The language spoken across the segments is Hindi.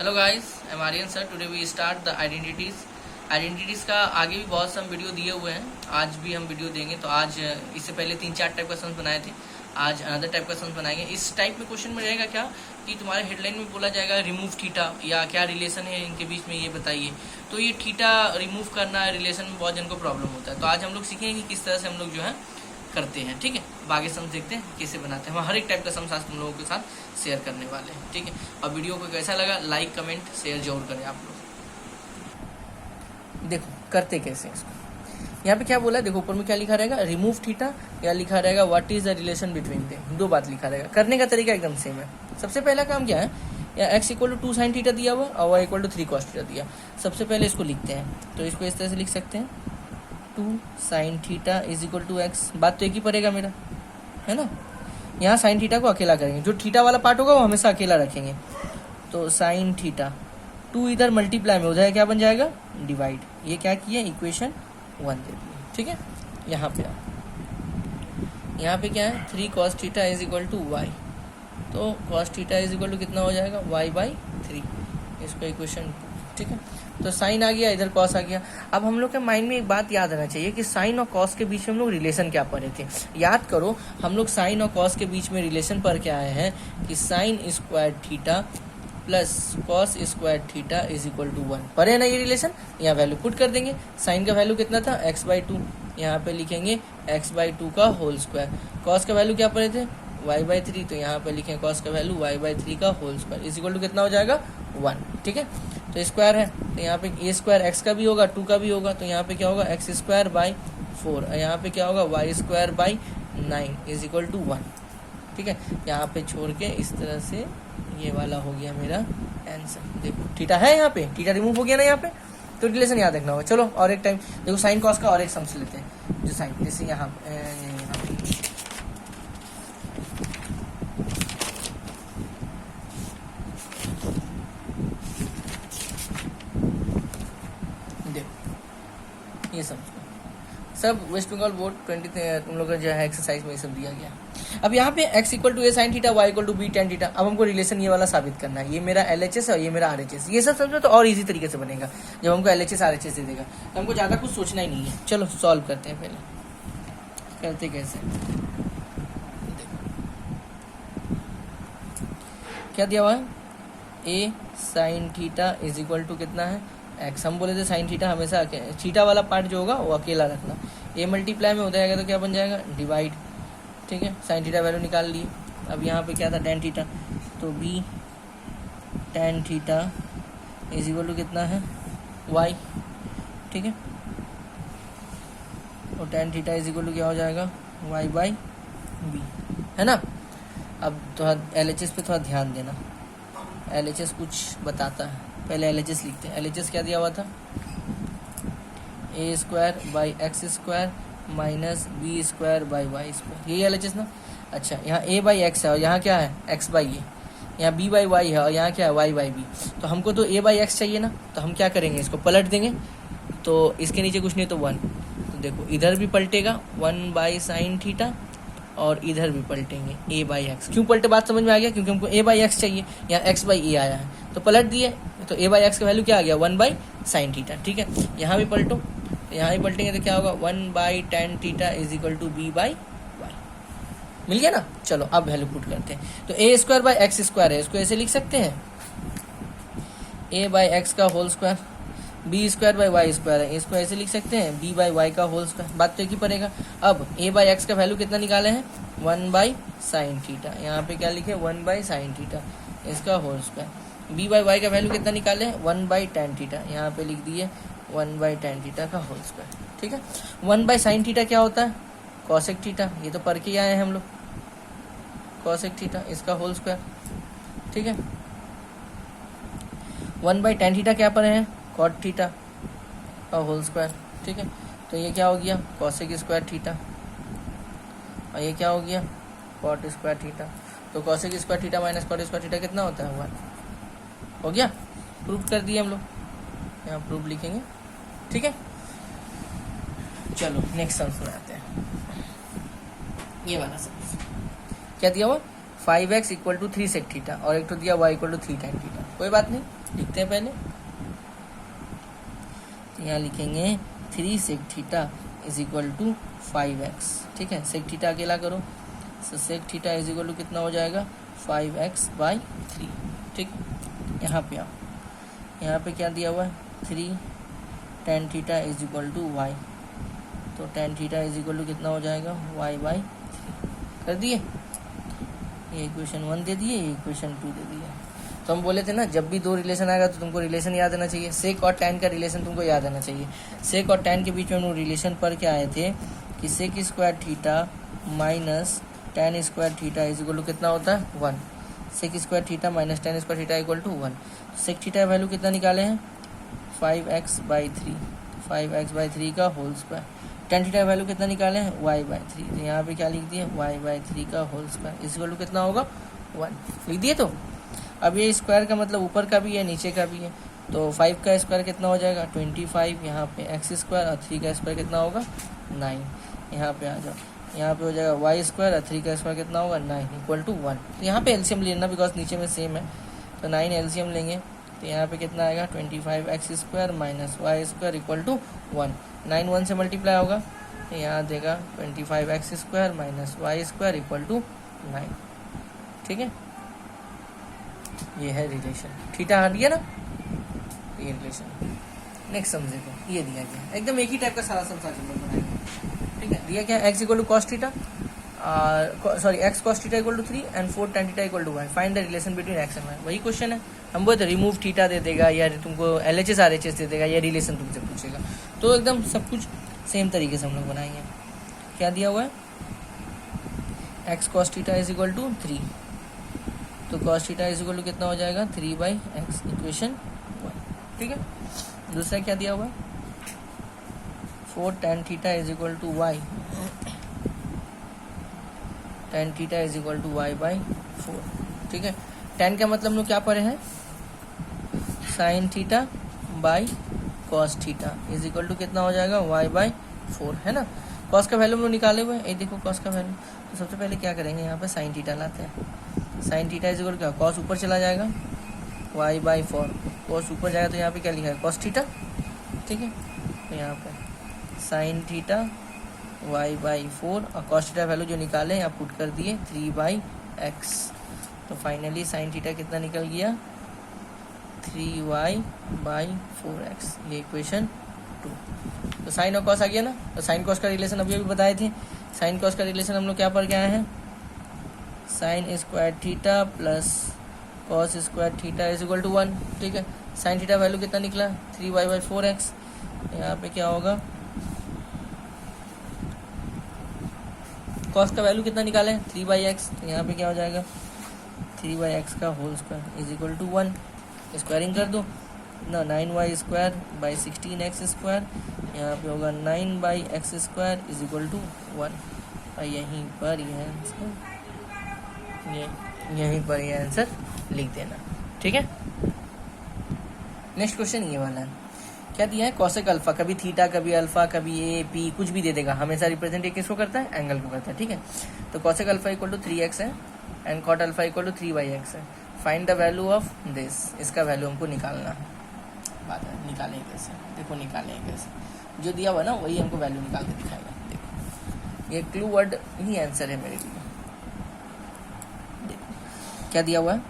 Hello guys, I am Aryan sir. Today we start the identities का आगे भी बहुत सारे वीडियो दिए हुए हैं, आज भी हम वीडियो देंगे। तो आज इससे पहले 3-4 टाइप का सम्स बनाए थे, आज अनदर टाइप का सम्स बनाएंगे। इस टाइप में क्वेश्चन में रहेगा क्या कि तुम्हारे हेडलाइन में बोला जाएगा रिमूव थीटा, या क्या रिलेशन है इनके बीच में ये बताइए। तो ये थीटा रिमूव करना रिलेशन में बहुत जन को प्रॉब्लम होता है। तो आज हम लोग सीखेंगे कि किस तरह से हम लोग जो है करते हैं। ठीक है, आगे सम देखते हैं कैसे बनाते हैं। हम हर एक टाइप का सम आज तुम लोगों के साथ शेयर करने वाले हैं। ठीक है, और वीडियो को कैसा लगा लाइक कमेंट शेयर जरूर करें आप लोग। देखो करते कैसे हैं इसको। यहाँ पे क्या बोला है, देखो ऊपर में क्या लिखा रहेगा, रिमूव थीटा, या लिखा रहेगा what is the relation between them. दो बात लिखा रहेगा। करने का तरीका एकदम सेम है। सबसे पहला काम क्या है, या x equal to 2 sin theta दिया हुआ और y equal to 3 cos theta दिया। सबसे पहले इसको लिखते हैं, तो इसको इस तरह से लिख सकते हैं 2 sin theta is equal to x. बात तो एक ही पड़ेगा मेरा, है ना। यहाँ साइन थीटा को अकेला करेंगे, जो थीटा वाला पार्ट होगा वो हमेशा अकेला रखेंगे। तो साइन थीटा 2 इधर मल्टीप्लाई में हो जाएगा, क्या बन जाएगा, डिवाइड। ये क्या किया, इक्वेशन 1 दे दिए। ठीक है, यहाँ पे यहाँ पे क्या है, 3 cos theta is equal to y. तो cos theta is equal to कितना हो जाएगा, y/3। इसको इक्वेशन 2। ठीक है, तो साइन आ गया, इधर कॉस आ गया। अब हम लोग के माइंड में एक बात याद आना चाहिए कि साइन और कॉस के बीच में हम लोग रिलेशन क्या पढ़े थे। याद करो, हम लोग साइन और कॉस के बीच में रिलेशन पढ़ के आए हैं कि sine square theta plus cos square theta is equal to 1। पढ़े ना ये रिलेशन। यहाँ वैल्यू पुट कर देंगे। साइन का वैल्यू कितना था, x/2। यहाँ पे लिखेंगे x/2 का होल स्क्वायर। कॉस का वैल्यू क्या पढ़े थे, y/3। तो यहाँ पे लिखें कॉस का वैल्यू y/3 का whole square is equal to कितना हो जाएगा, 1। ठीक है, तो स्क्वायर है, तो यहाँ पे ए स्क्वायर एक्स का भी होगा 2 का भी होगा। तो यहाँ पे क्या होगा, x²/4। यहाँ पे क्या होगा, y²/9 इज इक्वल टू 1। ठीक है, यहाँ पे छोड़ के इस तरह से ये वाला हो गया मेरा आंसर। देखो थीटा है, यहाँ पे थीटा रिमूव हो गया ना यहाँ पे, तो रिलेशन याद रखना होगा। चलो और एक टाइम देखो साइन कॉस का और एक सम से लेते हैं, जो साइन जैसे यहाँ ये सब वेस्ट बंगाल बोर्ड 20 तुम लोग का जो है एक्सरसाइज में ये सब दिया गया। अब यहाँ पे x equal to a sine theta, y equal to b tan theta. अब हमको रिलेशन ये वाला साबित करना है। ये मेरा LHS और ये मेरा RHS। ये सब समझो तो और इजी तरीके से बनेगा जब हमको LHS RHS दे देगा, तो हमको ज़्यादा कुछ सोचना ही नहीं है। चलो सॉल्व करते हैं। पहले करते कैसे, क्या दिया हुआ है, a sine theta is equal to कितना है, एक्स। हम बोले थे साइन थीटा हमेशा थीटा वाला पार्ट जो होगा वो अकेला रखना। ए मल्टीप्लाई में हो जाएगा तो क्या बन जाएगा, डिवाइड। ठीक है, साइन थीटा वैल्यू निकाल लिए। अब यहाँ पे क्या था, टेन थीटा, तो b tan theta is equal to कितना है, वाई। ठीक है, और tan theta is equal to क्या हो जाएगा, y/b, है ना। अब थोड़ा LHS पे थोड़ा ध्यान देना, LHS कुछ बताता है। पहले LHS लिखते हैं। LHS क्या दिया हुआ था, a²/x² माइनस b²/y²। यही LHS ना। अच्छा, यहाँ a/x है और यहाँ क्या है, x/a। यहाँ b/y है और यहाँ क्या है, y/b। तो हमको तो a/x चाहिए ना, तो हम क्या करेंगे, इसको पलट देंगे। तो इसके नीचे कुछ नहीं तो 1। तो देखो इधर भी पलटेगा 1/sin थीटा, और इधर भी पलटेंगे a/x। क्यों पलटे, बात समझ में आ गया, क्योंकि हमको a/x चाहिए, यहाँ x/a आया है तो पलट दिए। तो a/x का वैल्यू क्या आ गया, 1/sin थीटा। ठीक है, यहाँ भी पलटो, यहाँ भी पलटेंगे तो क्या होगा, 1/tan theta is equal to b/y। मिल गया ना। चलो अब वैल्यू पुट करते हैं। तो a²/x² है, इसको ऐसे लिख सकते हैं, a/x का होल स्क्वायर, b²/y² है, इसको ऐसे लिख सकते हैं, b/y का होल स्क्वायर। बात तो एक ही पड़ेगा। अब a/x का वैल्यू कितना निकाले हैं, 1/sin थीटा। यहाँ पे क्या लिखे, 1/sin थीटा इसका होल स्क्वायर। b/y का वैल्यू कितना निकाले हैं, 1/tan थीटा। यहाँ पे लिख दिए 1/tan थीटा का होल स्क्वायर। ठीक है, 1/sin थीटा क्या होता है, cosec थीटा। ये तो पढ़ के आए हैं हम लोग, cosec थीटा इसका होल स्क्वायर। ठीक है, 1/tan थीटा क्या पढ़े हैं, cot थीटा का होल स्क्वायर। ठीक है, तो ये क्या हो गया, cosec स्क्वायर थीटा, और ये क्या हो गया, cot स्क्वायर थीटा। तो cosec square theta minus cot square theta कितना होता है, 1। हो गया, प्रूफ कर दिए हम लोग। यहाँ प्रूफ लिखेंगे। ठीक है, चलो नेक्स्ट सम सुनाते हैं। ये वाला सम क्या दिया हुआ, 5x equal to 3 sec theta, और एक तो दिया y equal to 3 tan theta. कोई बात नहीं, लिखते हैं पहले, तो यहाँ लिखेंगे 3 sec theta is equal to 5x, ठीक है। सेक थीटा अकेला करो, तो sec theta is equal to कितना हो जाएगा 5x/3, ठीक। यहाँ पे आओ, यहाँ पे क्या दिया हुआ है 3 tan theta is equal to y, तो tan theta is equal to कितना हो जाएगा y/3 कर दिए। ये इक्वेशन 1 दे दिए, ये इक्वेशन 2 दे दिए। तो हम बोले थे ना जब भी दो रिलेशन आएगा तो तुमको रिलेशन याद आना चाहिए, सेक और टैन का रिलेशन तुमको याद आना चाहिए। सेक और टैन के बीच में हम रिलेशन पर क्या आए थे कि sec square theta minus tan square theta is equal to कितना होता है 1, sec square theta minus tan square theta equal to 1। Sec theta value कितना निकाले हैं 5x/3, 5x/3 का whole square. Tan theta value कितना निकाले हैं y/3, तो यहाँ पे क्या लिख दिए y/3 का whole square is equal to कितना होगा 1, लिख दिए। तो अब ये स्क्वायर का मतलब ऊपर का भी है नीचे का भी है, तो 5 का स्क्वायर कितना हो जाएगा 25, यहाँ पे x स्क्वायर और 3 का स्क्वायर कितना होगा 9। यहाँ पे आ जाओ, यहाँ पे हो जाएगा y स्क्वायर और 3 का स्क्वायर कितना होगा 9 इक्वल टू 1। तो यहाँ पे एलसीएम लेना बिकॉज नीचे में सेम है, तो 9 एलसीएम लेंगे, तो यहाँ पे कितना आएगा 25x square minus y square equal to 1। 9 1 से मल्टीप्लाई होगा, तो यहाँ देगा 25x square minus y square equal to 9, ठीक है। ये है रिलेशन, थीटा हट गया ना, ये रिलेशन। नेक्स्ट समझे को ये दिया गया एकदम एक ही टाइप का सारा सम बनाएंगे, ठीक है। दिया क्या x equal to cos theta, sorry x cos theta equal to 3 and 4 tan theta equal to y, find the relation between x and y। वही क्वेश्चन है, हम बोलते रिमूव थीटा दे देगा या तुमको LHS RHS दे देगा या रिलेशन तुमसे पूछेगा, तो एकदम सब कुछ सेम तरीके से हम लोग बनाएंगे। क्या दिया हुआ है x cos theta is equal to 3, तो cos theta is equal to कितना हो जाएगा 3/x, इक्वेशन 1, ठीक है। दूसरा क्या दिया हुआ है 4 tan theta is equal to y, tan theta is equal to y/4, ठीक है। tan का मतलब हम लोग क्या पढ़े हैं sine theta by cos theta is equal to कितना हो जाएगा y/4, है ना। कॉस का वैल्यू हम लोग निकाले हुए हैं, ये देखो कॉस का वैल्यू। तो सबसे पहले क्या करेंगे यहाँ पे साइन थीटा लाते हैं, साइन थीटा इज इक्वल क्या कॉस ऊपर चला जाएगा y/4, कॉस ऊपर जाएगा तो यहाँ पे क्या लिखा है कॉस थीटा, ठीक है। तो यहाँ पे साइन थीटा y/4 और कॉस थीटा वैल्यू जो निकाले यहाँ पुट कर दिए 3/x, तो फाइनली साइन थीटा कितना निकल गया 3y/4x, ये इक्वेशन 2। तो साइन और कॉस आ गया ना, तो साइन कॉस का रिलेशन अभी बताए थे। साइन कॉस का रिलेशन हम लोग क्या पढ़ के आए हैं sine square theta plus cos square theta is equal to 1, ठीक है। साइन थीटा वैल्यू कितना निकला 3y/4x, यहाँ पे क्या होगा कॉस का वैल्यू कितना निकाले 3/x, तो यहाँ पे क्या हो जाएगा 3/x का whole square is equal to 1, squaring कर दो ना 9y square by 16x square, यहाँ पे होगा 9/x square is equal to 1, और यहीं पर यह आंसर यहीं पर यह आंसर लिख देना, ठीक है। नेक्स्ट क्वेश्चन ये वाला है, क्या दिया है कॉसेक अल्फा, कभी थीटा कभी अल्फा कभी ए पी कुछ भी दे देगा, हमेशा रिप्रेजेंट किसको करता है एंगल को करता है, ठीक है। तो cosec alpha equal to 3x है and cot alpha equal to 3/x है। Find the value of this, इसका वैल्यू हमको निकालना है। बात है निकालेंगे कैसे, देखो निकालेंगे कैसे, जो दिया हुआ ना वही हमको वैल्यू निकाल के दिखाएगा। देखो ये क्लू वर्ड ही आंसर है मेरे लिए। देखो क्या दिया हुआ है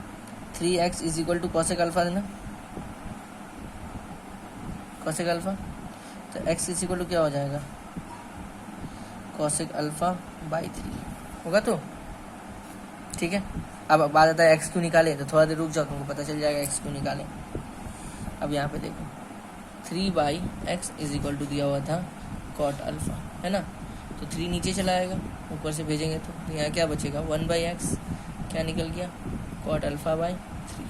3x is equal to cosec alpha देना, कॉसेक अल्फा, तो x इज इक्वल टू क्या हो जाएगा कॉसेक अल्फा बाई 3 होगा, तो ठीक है। अब बात आता है x क्यों निकाले, तो थोड़ा देर रुक जाओ तुमको पता चल जाएगा x क्यों निकाले। अब यहाँ पे देखो 3/x इज इक्वल टू दिया हुआ था कॉट अल्फा, है ना, तो 3 नीचे चला आएगा, ऊपर से भेजेंगे तो यहाँ क्या बचेगा 1/x, क्या निकल गया कॉट अल्फा बाई 3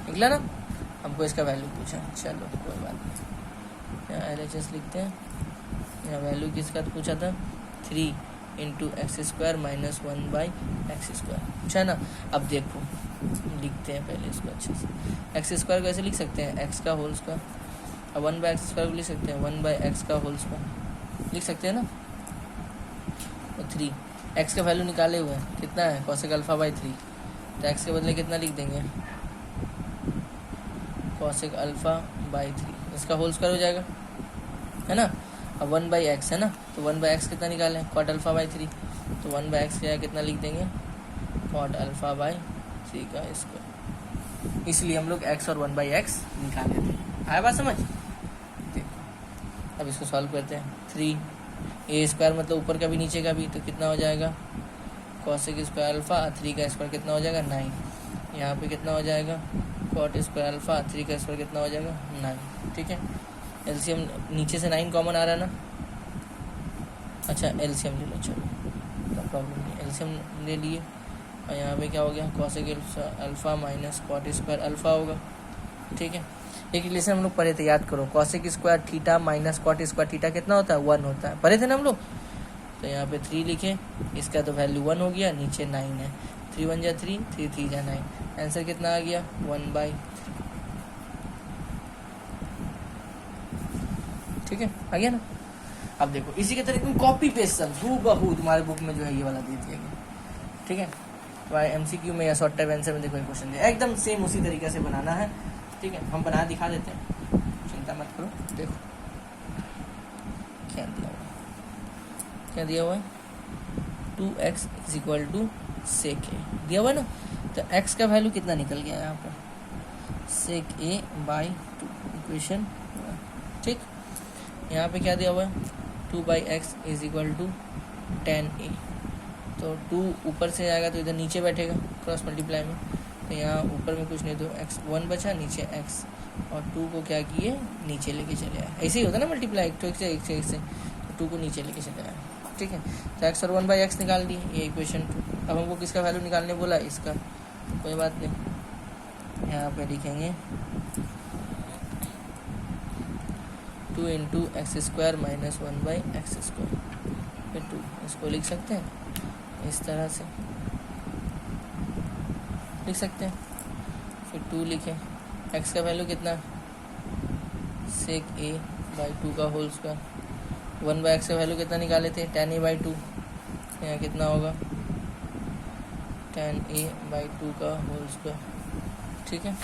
निकला ना। हमको इसका वैल्यू पूछा, चलो कोई बात नहीं, यहाँ LHS लिखते हैं, यहाँ वैल्यू किसका पूछा था 3 into x square minus 1/x square, पूछा ना। अब देखो लिखते हैं पहले इसको अच्छे से, एक्स स्क्वायर को ऐसे लिख सकते हैं एक्स का होल स्क्वायर, अब 1/x स्क्वायर को लिख सकते हैं 1/x का होल स्क्वायर लिख सकते हैं ना। और 3 एक्स का वैल्यू निकाले हुए हैं कितना है कॉसेक अल्फा बाई 3, तो एक्स के बदले कितना लिख देंगे कॉसेक अल्फा बाई 3, इसका होल स्क्वायर हो जाएगा, है ना। अब 1/x है ना, तो 1/x कितना निकालें, कॉट अल्फा बाई 3, तो 1/x क्या है, कितना लिख देंगे, कॉट अल्फा बाई 3 का स्क्वायर, इसलिए हम लोग x और 1/x निकाल लेते हैं। आया बात समझ। देखो अब इसको सॉल्व करते हैं। 3a² मतलब ऊपर का भी नीचे का भी, तो कितना हो जाएगा, कॉसेक स्क्वायर अल्फा 3 का स्क्वायर कितना हो जाएगा 9, यहाँ पे कितना हो जाएगा, कॉट स्क्वायर अल्फा 3 का स्क्वायर कितना हो जाएगा 9। ठीक है, एलसीएम नीचे से 9 कॉमन आ रहा है ना, अच्छा एलसीएम ले लो, चलो प्रॉब्लम नहीं, एलसीएम ले लिए, और यहाँ पे क्या हो गया, cosec alpha minus cot square alpha होगा। ठीक है, एक रिलेशन हम लोग पढ़े थे, याद करो, cosec square theta minus cot square theta कितना होता है, 1 होता है, पढ़े थे ना हम लोग। तो यहाँ पे 3 लिखे, इसका तो वैल्यू 1 हो गया, नीचे 9 है, 3 1 जा 3, 3 3 जा 9, आंसर कितना आ गया 1/3। ठीक है, आ गया ना। अब देखो इसी के तरीके में कॉपी पेस्ट सब हूबहू तुम्हारे बुक में जो है ये वाला दे दिया गया। ठीक है, तो एमसीक्यू में या शॉर्ट टाइप आंसर में देखो एक क्वेश्चन दिया एकदम सेम उसी तरीके से बनाना है। ठीक है, हम बना दिखा देते हैं, चिंता मत करो। देखो क्या दिया हुआ है, क्या दिया हुआ है, 2x = sec a दिया हुआ है ना, तो x का वैल्यू कितना निकल गया यहाँ पर, sec a/2 इक्वेशन। ठीक, यहाँ पे क्या दिया हुआ है, 2/x = tan a, तो 2 ऊपर से आएगा तो इधर नीचे बैठेगा क्रॉस मल्टीप्लाई में, तो यहाँ ऊपर में कुछ नहीं, तो x 1 बचा, नीचे x, और 2 को क्या किए नीचे लेके चले आए, ऐसे ही होता है ना मल्टीप्लाई, एक से तो 2 को नीचे लेके चले आए। ठीक है, तो x और 1/x निकाल दिए, ये इक्वेशन 2। अब हमको किसका वैल्यू निकालने बोला, इसका, कोई बात नहीं, यहाँ पे लिखेंगे 2 × x² - 1/x², फिर 2, इसको लिख सकते हैं इस तरह से, लिख सकते हैं, फिर 2 लिखें, x का वैल्यू कितना, sec a/2 का होल स्क्वायर, 1/x का वैल्यू कितना निकाले थे, tan a/2, यहाँ कितना होगा, tan a/2 का होल स्क्वायर। ठीक है,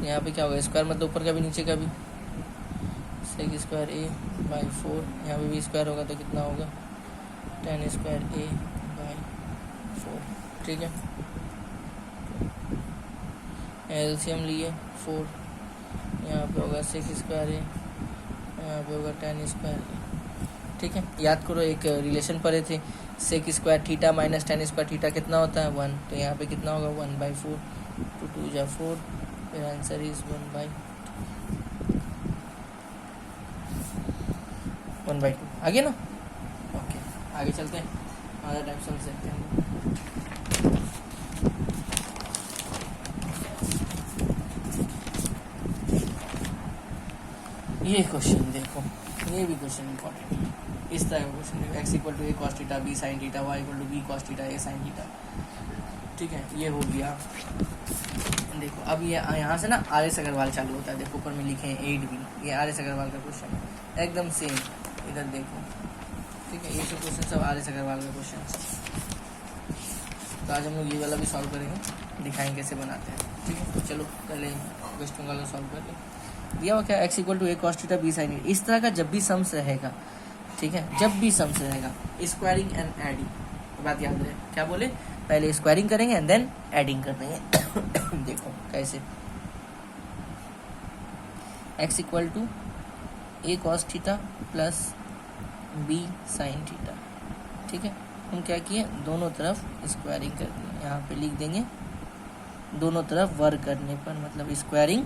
यहाँ पे क्या होगा, स्क्वायर मतलब ऊपर का भी नीचे का भी, sec² a/4, यहाँ पे भी स्क्वायर होगा तो कितना होगा, tan² a/4। ठीक है, एलसीएम लिए 4, यहाँ पे होगा sec² a, यहाँ पे होगा tan² a। ठीक है, याद करो एक रिलेशन पढ़े थे, sec² theta minus tan² theta कितना होता है 1, तो यहाँ पे कितना होगा 1/4, 2 2 जा 4, फिर आंसर इज 1/2। आ गया ना। ओके, आगे चलते हैं, अदर टाइप समझ सकते हैं। ये क्वेश्चन देखो, ये भी क्वेश्चन इंपॉर्टेंट है, इस तरह का क्वेश्चन देखो, x = a cos theta, b sin theta, y = b cos theta, a sin theta. ठीक है, ये हो गया। देखो अब ये यहाँ से ना RS अग्रवाल चालू होता है, देखो ऊपर में लिखे हैं 8B, ये RS अग्रवाल का क्वेश्चन है, एकदम सेम, इधर देखो। ठीक है, ये सब क्वेश्चन सब RS अग्रवाल का क्वेश्चन। तो आज हम लोग ये वाला भी सॉल्व करेंगे, दिखाएंगे कैसे बनाते हैं। ठीक है, तो चलो पहले वेस्ट बंगाल सॉल्व कर लें। दिया हुआ क्या, x = a cos theta, b sin theta, इस तरह का जब भी सम्स रहेगा, ठीक है, जब भी सम्स रहेगा, स्क्वायरिंग एंड एडिंग, बात याद रहे, क्या बोले, पहले स्क्वायरिंग करेंगे एंड देन एडिंग कर देंगे। देखो कैसे, x = a cos theta plus b sin theta. ठीक है, हम क्या किए, दोनों तरफ स्क्वायरिंग कर दिए, यहाँ पे लिख देंगे दोनों तरफ वर्क करने पर, मतलब स्क्वायरिंग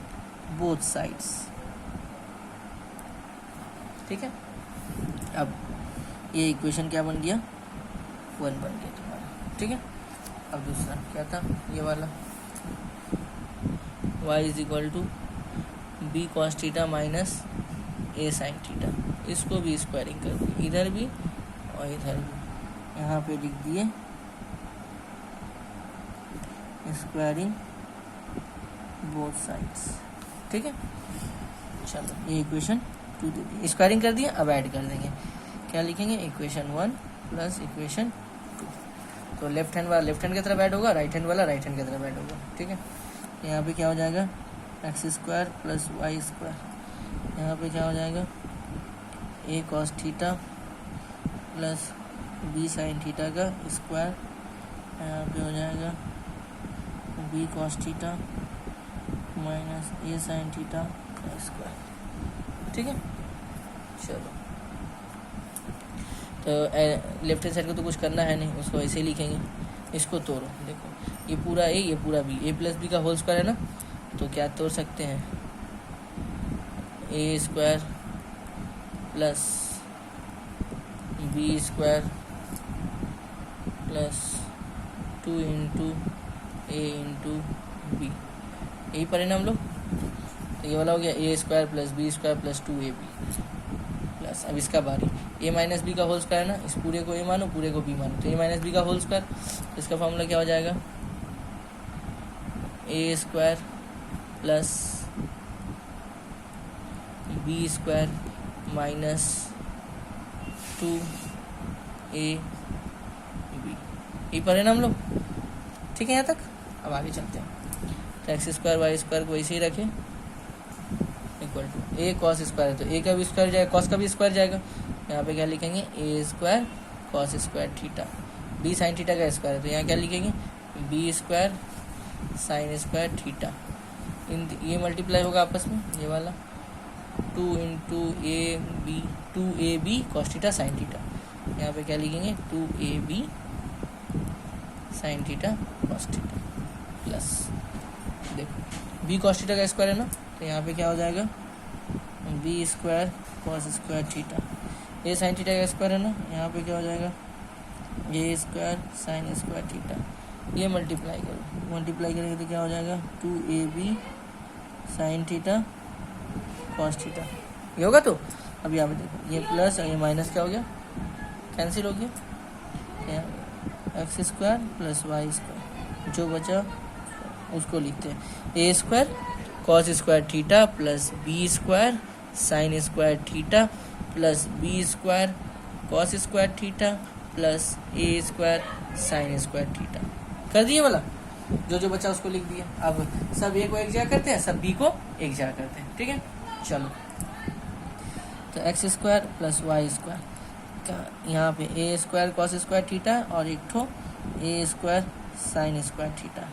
बोथ साइड्स। ठीक है, अब ये इक्वेशन क्या बन गया, 1 बन गया तुम्हारा। ठीक है, अब दूसरा क्या था, ये वाला y = b cos theta minus a sin theta, इसको भी स्क्वायरिंग कर दी, इधर भी और इधर भी, यहाँ पे लिख दिए स्क्वायरिंग बोथ साइड्स। ठीक है, चलो ये इक्वेशन 2 दे दी, स्क्वायरिंग कर दिया, अब ऐड कर देंगे, क्या लिखेंगे, इक्वेशन 1 प्लस इक्वेशन 2। तो लेफ्ट हैंड वाला लेफ्ट हैंड की तरफ ऐड होगा, राइट हैंड वाला राइट हैंड की तरफ ऐड होगा। ठीक है, यहाँ पे क्या हो जाएगा x square plus y square, यहाँ पे क्या हो जाएगा a cos theta plus b sine theta का स्क्वायर, यहाँ पे हो जाएगा b cos theta minus a sine theta का स्क्वायर। ठीक है, चलो तो लेफ्ट हैंड साइड को तो कुछ करना है नहीं, उसको ऐसे ही लिखेंगे। इसको तोड़ो, देखो ये पूरा ए ये पूरा बी, ए प्लस बी का होल स्क्वायर है ना, तो क्या तोड़ सकते हैं a square plus b square plus 2 into a into b, यही परिणाम लोग। तो ये वाला हो गया a square plus b square plus 2ab plus, अब इसका बारी ए माइनस बी का होल स्क्वायर है ना, इस पूरे को ए मानो पूरे को बी मानो, तो ए माइनस बी का होल स्क्वायर, तो इसका फॉर्मूला क्या हो जाएगा a square plus b square minus 2ab, यही परिणाम लोग। ठीक है यहाँ तक, अब आगे चलते हैं। तो एक्स स्क्वायर वाई स्क्वायर को ऐसे ही रखें equal to a cos square है तो ए का भी स्क्वायर जाएगा, कॉस का भी स्क्वायर जाएगा, यहाँ पे क्या लिखेंगे a square cos square theta, b sine theta का स्क्वायर है तो यहाँ क्या लिखेंगे b square sine square theta, इन ये मल्टीप्लाई होगा आपस में, ये वाला 2 into a b 2ab cos theta sine theta, यहाँ पे क्या लिखेंगे 2ab sine theta cos theta plus, देखो बी कॉस थीटा का स्क्वायर है ना, तो यहाँ पे क्या हो जाएगा b square cos square theta, ए साइन थीटा का स्क्वायर है ना, यहाँ पे क्या हो जाएगा a square sine square theta, ये मल्टीप्लाई करो, मल्टीप्लाई करेंगे तो क्या हो जाएगा 2ab sine theta cos theta, ये होगा। तो अब यहाँ पे देखो ये प्लस और ये माइनस क्या हो गया कैंसिल हो गया, x square plus y square, जो बचा उसको लिखते हैं a square cos square theta plus b square sine square theta plus b square cos square theta plus a square sine square theta, कर दिए वाला, जो जो बचा उसको लिख दिया। अब सब ए को एक जगह करते हैं, सब बी को एक जगह करते हैं। ठीक है, चलो तो x square plus y square का यहाँ पे a square cos square theta और एक ठो a square sine square theta.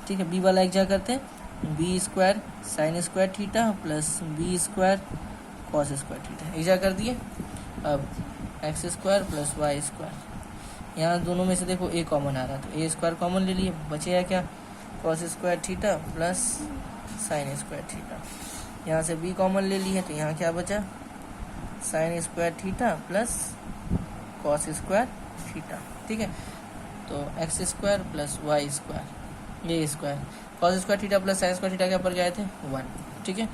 ठीक है, बी वाला एक जगह करते हैं, b square sine square theta plus b square cos square theta, एक जगह कर दिए। अब x square plus y square, यहाँ दोनों में से देखो ए कॉमन आ रहा है तो ए स्क्वायर कॉमन ले लिए, बचेगा क्या cos square theta plus sine square theta, यहाँ से बी कॉमन ले लिए तो यहाँ क्या बचा sine square theta plus cos square theta. ठीक है, तो x square plus y square, ये square cos square theta plus sine square theta क्या पर गए थे 1। ठीक है,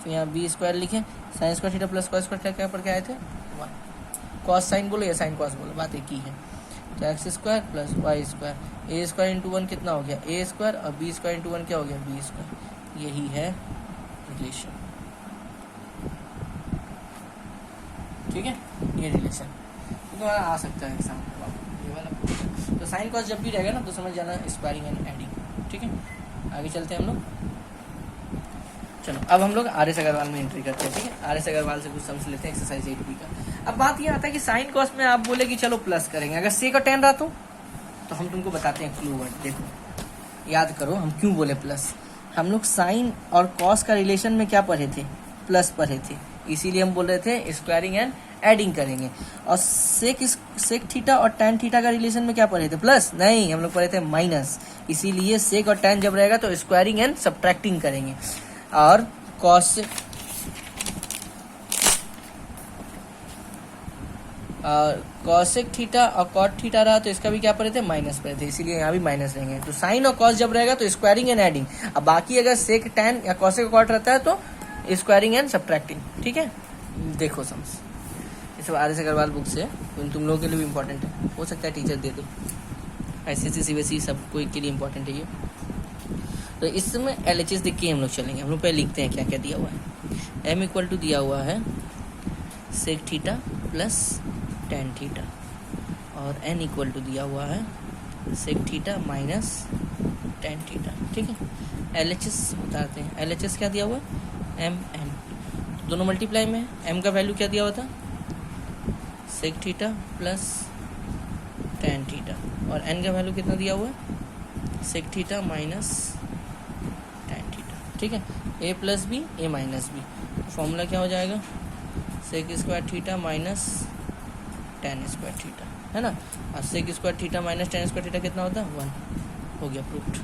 फिर यहाँ बी स्क्वायर लिखे, sine square theta plus cos square theta क्या पर गए थे 1। कॉस साइन बोलो या साइन कॉस बोलो, बात एक ही है। तो x square plus y square, a square into 1 कितना हो गया ए स्क्वायर, और बी स्क्वायर इंटू 1 क्या हो गया बी स्क्वायर, यही है रिलेशन। ठीक है, ये रिलेशन तो तुम्हारा आ सकता है एग्जाम ये वाला। तो साइन कॉस जब भी रहेगा ना तो समझ जाना स्क्वायरिंग एंड एडिंग। ठीक है, आगे चलते हैं हम लोग। चलो अब हम लोग आर एस अग्रवाल में एंट्री करते हैं। ठीक है, आर एस अग्रवाल से कुछ समझ लेते हैं एक्सरसाइज 8B का। अब बात ये आता है कि साइन कॉस में आप बोले कि चलो प्लस करेंगे, अगर सेक और टेन रहा तो हम तुमको बताते हैं क्लू वर्ड। देखो याद करो हम क्यों बोले प्लस, हम लोग साइन और कॉस का रिलेशन में क्या पढ़े थे प्लस पढ़े थे, इसीलिए हम बोल रहे थे स्क्वायरिंग एंड एडिंग करेंगे। और सेक थीटा और टैन थीटा का रिलेशन में क्या पढ़े थे प्लस, नहीं हम लोग पढ़े थे माइनस, इसीलिए सेक और टैन जब रहेगा तो स्क्वायरिंग एंड सब्ट्रैक्टिंग करेंगे। और कॉसेक थीटा और कॉट थीटा रहा तो इसका भी क्या पढ़े थे माइनस पढ़े थे, इसीलिए यहाँ भी माइनस रहेंगे। तो साइन और कॉस जब रहेगा तो स्क्वायरिंग एंड एडिंग, अब बाकी अगर सेक टैन या कॉसेक कॉट रहता है तो स्क्वायरिंग एंड सब्ट्रैक्टिंग। ठीक है, देखो समझ ये सब आर एस अग्रवाल बुक से, तुम लोगों के लिए भी इम्पोर्टेंट है, हो सकता है टीचर दे दो, ICSE CBSE सब कोई के लिए इम्पोर्टेंट है ये। तो इसमें LHS देख के हम लोग चलेंगे। हम लोग पहले लिखते हैं क्या क्या दिया हुआ है। M इक्वल टू दिया हुआ है sec theta plus tan theta, और N इक्वल टू दिया हुआ है sec theta minus tan theta. ठीक है, LHS उतारते हैं। LHS क्या दिया हुआ है, एम एन, दोनों मल्टीप्लाई में। एम का वैल्यू क्या दिया हुआ था, sec theta plus tan theta, और एन का वैल्यू कितना दिया हुआ है, sec theta minus tan theta. ठीक है, a plus b a minus b, formula क्या हो जाएगा, sec square theta minus tan square theta, है ना। और sec square theta minus tan square theta कितना होता है, 1, हो गया प्रूफ्ड।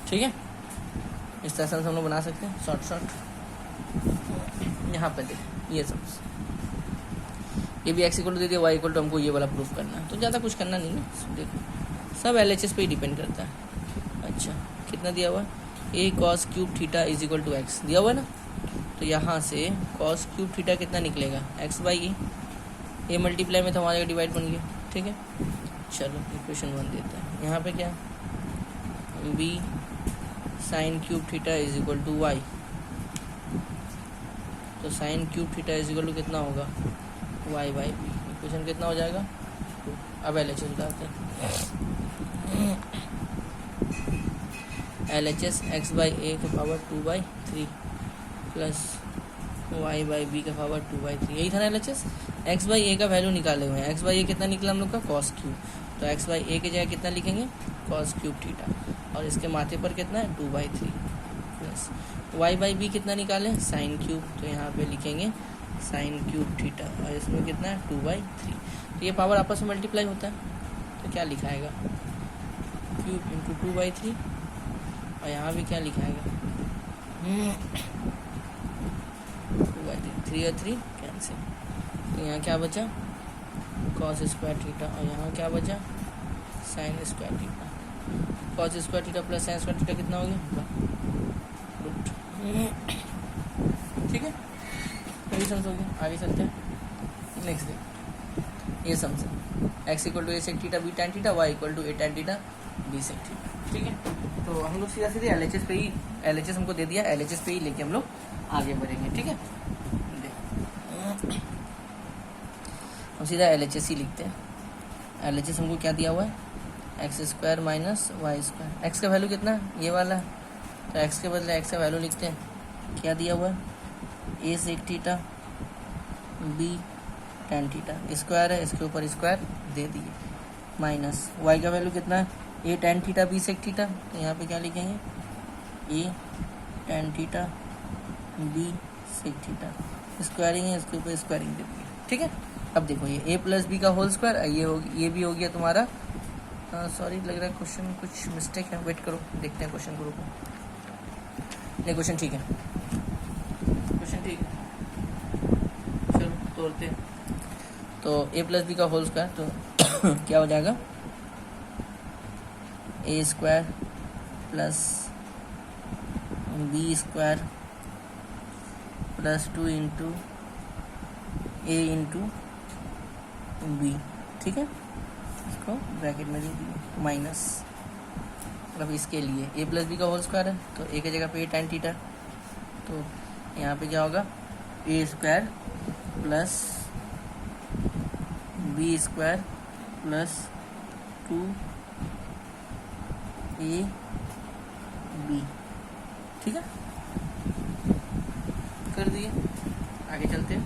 ठीक है, इस तरह से हम लोग बना सकते हैं शॉर्ट। यहाँ पे देख ये सब, ये भी एक्स इक्वल टू दे दिया, वाई इक्वल टू हमको ये वाला प्रूफ करना है, तो ज़्यादा कुछ करना नहीं है। देखो सब LHS पे ही डिपेंड करता है। अच्छा कितना दिया हुआ, a cos cube theta is equal to x दिया हुआ है ना, तो यहाँ से कॉस क्यूब थीटा कितना निकलेगा, एक्स बाई ए मल्टीप्लाई में था, वहाँ जगह डिवाइड बन गया। ठीक है, चलो इक्वेशन 1 देता है। यहाँ पे क्या, b sine cube theta is equal to y, तो sine cube theta is equal to कितना होगा, वाई बाई बी। इक्वेशन कितना हो जाएगा, अब LHS उतारते हैं। LHS एक्स बाई ए का पावर 2/3 प्लस वाई बाई बी का पावर 2/3, यही था ना LHS। एक्स बाई ए का वैल्यू निकाले हुए हैं, एक्स बाई ए कितना निकला हम लोग का, कॉस क्यूब, तो एक्स बाई ए की जगह कितना लिखेंगे, कॉस क्यूब थीटा, और इसके माथे पर कितना है 2/3 प्लस वाई बाई बी कितना निकालें, साइन क्यूब, तो यहाँ पे लिखेंगे साइन क्यूब थीटा, और इसमें कितना है 2/3। तो ये पावर आपस में मल्टीप्लाई होता है, तो क्या लिखाएगा, क्यूब इंटू 2/3, और यहाँ भी क्या लिखाएगा 2/3, 3 और 3 कैंसिल, तो यहाँ क्या बचा, कॉस स्क्वायर थीटा, और यहाँ क्या बचा, sine square theta. Cos square theta plus sine square theta कितना हो गया, रूट। ठीक है, ये सम्स हो गया। आगे चलते हैं नेक्स्ट डे, ये सम्स है, x equal to a sec theta b tan theta, y equal to a tan theta b sec theta. ठीक है, तो हम लोग सीधा सीधे LHS पे ही, LHS हमको दे दिया, LHS पे ही लेके हम लोग आगे बढ़ेंगे। ठीक है, हम सीधा LHS ही लिखते हैं। LHS हमको क्या दिया हुआ है, x square minus y square, x का वैल्यू कितना है, ये वाला है, तो एक्स के बदले एक्स का वैल्यू लिखते हैं। क्या दिया हुआ है, a sec theta b tan theta, square है, इसके ऊपर स्क्वायर दे दिए, माइनस वाई का वैल्यू कितना है, a tan theta b sec theta, तो यहाँ पे क्या लिखेंगे, a tan theta b sec theta, squaring है, इसके ऊपर स्क्वायरिंग दे दिए। ठीक है, अब देखो ये ए प्लस बी का होल स्क्वायर, ये भी हो गया तुम्हारा, सॉरी लग रहा है क्वेश्चन कुछ मिस्टेक है, वेट करो देखते हैं क्वेश्चन को, रुको, नहीं क्वेश्चन ठीक है, क्वेश्चन ठीक है, चलो तोड़ते हैं। तो ए प्लस बी का होल स्क्वायर, तो क्या हो जाएगा, a square plus b square plus 2 into a into b. ठीक है, इसको ब्रैकेट में दे दिए माइनस, अब इसके लिए ए प्लस बी का होल स्क्वायर है, तो ए की जगह पे ए टैन थीटा, तो यहाँ पे क्या होगा, a square plus b square plus 2ab। ठीक है, कर दिए, आगे चलते हैं।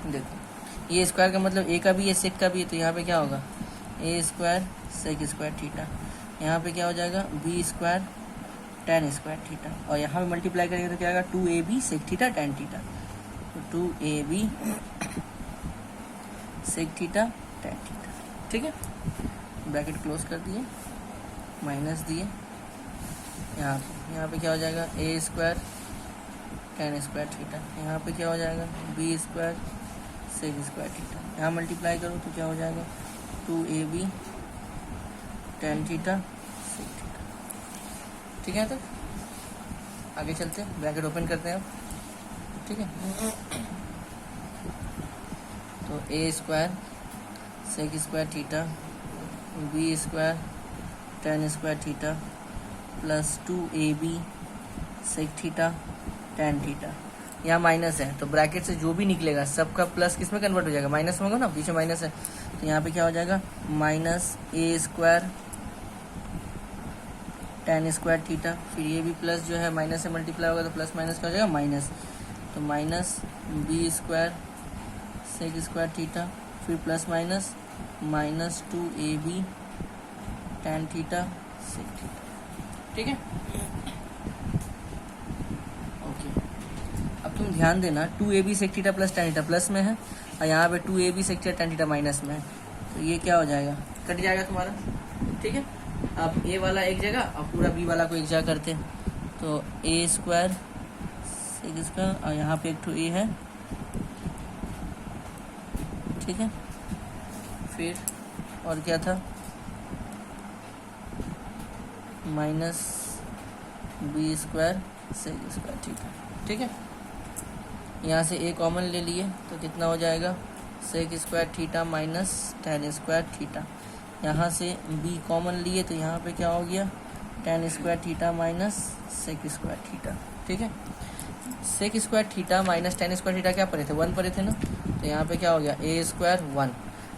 देखो ये स्क्वायर का मतलब ए का भी है सेक का भी है, तो यहाँ पे क्या होगा, a square sec square theta, यहाँ पे क्या हो जाएगा, b square tan square theta, और यहाँ पे मल्टीप्लाई करेंगे तो क्या आएगा, 2ab sec theta tan theta, तो 2ab sec theta tan theta. ठीक है, ब्रैकेट क्लोज कर दिए, माइनस दिए, यहाँ पे क्या हो जाएगा, a square tan square theta, यहाँ पे क्या हो जाएगा, b square sec square theta, यहाँ मल्टीप्लाई करो तो क्या हो जाएगा, 2ab tan theta sec theta. ठीक है, तक आगे चलते हैं, ब्रैकेट ओपन करते हैं अब। ठीक है, तो a square sec square theta b square tan square theta plus 2ab sec theta tan theta, यहाँ माइनस है, तो ब्रैकेट से जो भी निकलेगा सबका प्लस किस में कन्वर्ट हो जाएगा, माइनस में होगा ना, पीछे माइनस है, तो यहाँ पे क्या हो जाएगा, माइनस ए स्क्वायर tan स्क्वायर थीटा, फिर ये भी प्लस जो है माइनस से मल्टीप्लाई होगा तो प्लस माइनस क्या हो जाएगा माइनस, तो minus b square sec square theta, फिर plus minus minus 2ab tan theta sec theta. ठीक है, ओके। अब तुम ध्यान देना 2ab sec theta plus tan theta plus में है और यहाँ पे 2ab sec theta tan theta minus में है, तो ये क्या हो जाएगा, कट जाएगा तुम्हारा। ठीक है, अब a वाला एक जगह और पूरा b वाला को एक जगह करते हैं, तो a स्क्वायर सेक स्क्वायर और यहाँ पे एक तो a है। ठीक है, फिर और क्या था, minus b square sec square theta. ठीक है, यहाँ से a कॉमन ले लिए तो कितना हो जाएगा, sec square theta minus tan square theta. यहाँ से b कॉमन लिए तो यहाँ पे क्या हो गया, tan square theta minus sec square theta. ठीक है, sec square theta minus tan square theta क्या पढ़े थे, 1 पढ़े थे ना, तो यहाँ पे क्या हो गया a स्क्वायर 1।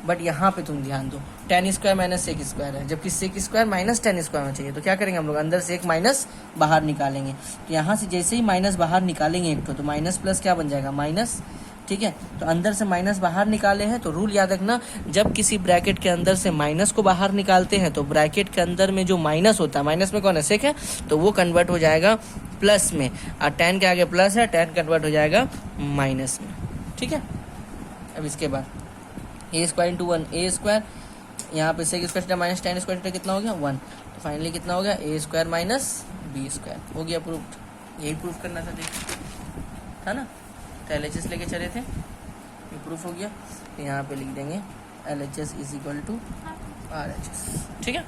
बट यहाँ पे तुम ध्यान दो tan square minus sec square है, जबकि sec square minus tan square होना चाहिए, तो क्या करेंगे हम लोग, अंदर से एक माइनस बाहर निकालेंगे। तो यहाँ से जैसे ही माइनस बाहर निकालेंगे एक तो माइनस प्लस क्या बन जाएगा माइनस। ठीक है, तो अंदर से माइनस बाहर निकाले हैं तो रूल याद रखना, जब किसी ब्रैकेट के अंदर से माइनस को बाहर निकालते हैं तो ब्रैकेट के अंदर में जो माइनस होता है, माइनस में कौन है, सेक है, तो वो कन्वर्ट हो जाएगा प्लस में, और tan के आगे प्लस है, tan कन्वर्ट हो जाएगा माइनस में। ठीक है, अब इसके बाद a square into 1 a square, यहाँ पे sec square theta minus tan square theta कितना हो गया 1, तो फाइनली कितना हो गया a square minus b square, हो गया प्रूफ। यही प्रूफ करना था, देखिए था ना, तो LHS लेके चले थे, ये प्रूफ हो गया। तो यहाँ पे लिख देंगे LHS is equal to RHS। ठीक है।